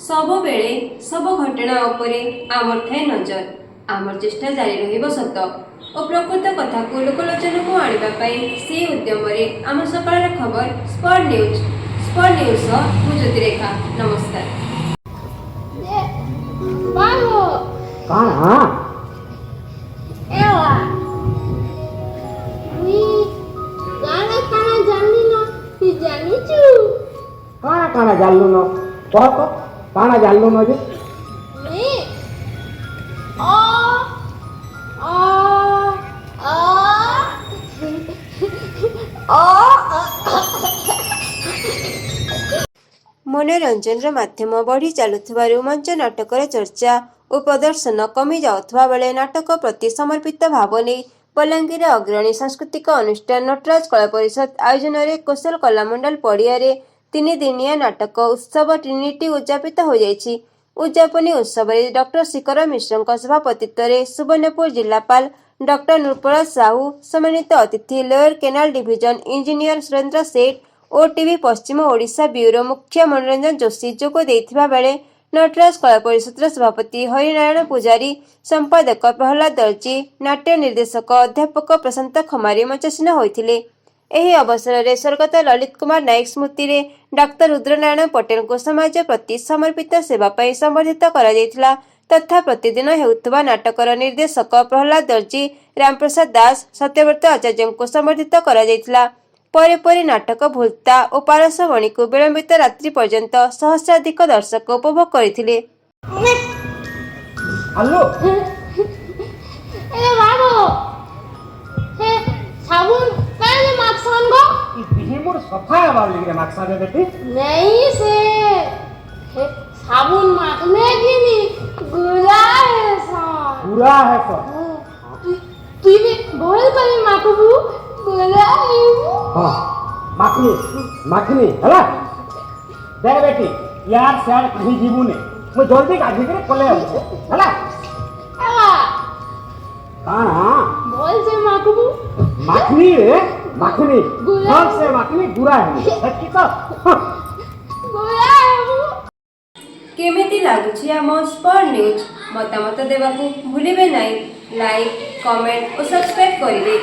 सब बेले सब घटना उपरे आमर थाए नजर। आमर चेष्टा जारी रहिबो सत और प्रकृत कथा को लोकलोचन को आने से उद्यम आम सकाळ खबर स्पॉट न्यूज मु ज्योतिरेखा। नमस्कार। काना जानलु न कह तो काना जानलु न जे मनोरंजन माध्यम बढ़ी चलुथिबारु मंच नाटकर चर्चा और प्रदर्शन कमी जाउथबा बेले नाटक प्रति समर्पित भाव नहीं बलांगीर अग्रणी सांस्कृतिक अनुष्ठान नटराज कला परिषद आयोजन में कौशल कलामंडल पड़िया 3 दिनिया नाटक उत्सव ट्रिनिटी उद्यापित हो जाइछि। उद्यापनी उत्सव में डॉक्टर शिखर मिश्र सभापतित्व सुवर्णपुर जिलापाल डॉक्टर नृपला साहू सम्मानित अतिथि lower canal division engineer Surendra सेठ और टीवी पश्चिम ओडिशा ब्यूरो मुख्य मनोरंजन जोशी जोग देथिबा बेले नटराज कला परिषद सभापति हरिनारायण पूजारी संपादक प्रहलाद दर्जी नाट्य निर्देशक अध्यापक प्रशांत खमारी मंचसीन होइथिले। एही अवसर में स्वर्गत ललित कुमार नायक स्मृति रे डाक्तर रुद्रनारायण पटेल को समाज प्रति समर्पित सेवा पाई संबर्धित करा जायथिला तथा प्रतिदिन हेउथबा नाटकर निर्देशक प्रहलाद दर्जी रामप्रसाद दास सत्यव्रत आचार्य को संबर्धित करा जायथिला। परे नाटक भूलता और पारसमणि को विलंबित रात्रि पर्यंत सहस्राधिक दर्शक उपभोग करथिले। हेलो ए बाबू हे साबुन काहे माखसान गो इही मोर सफा आबार लिगे माखसा दे देती नहीं से हे साबुन माखने की नी गुरा है सा तू भी बोल पर माखबू गुरा है हां माखनी हला देख बेटी यार शायद कहीं जीवू ने मैं जल्दी गाड़ी करे कोले हला आवा काना बोल से माखबू माखनी बोल से माखनी गुरा है सच्ची तो गुरा है केमिति लागुछि आम स्पॉट न्यूज मतामत देबाकू भूलिबे नहीं। लाइक कमेंट और सब्सक्राइब करिवे।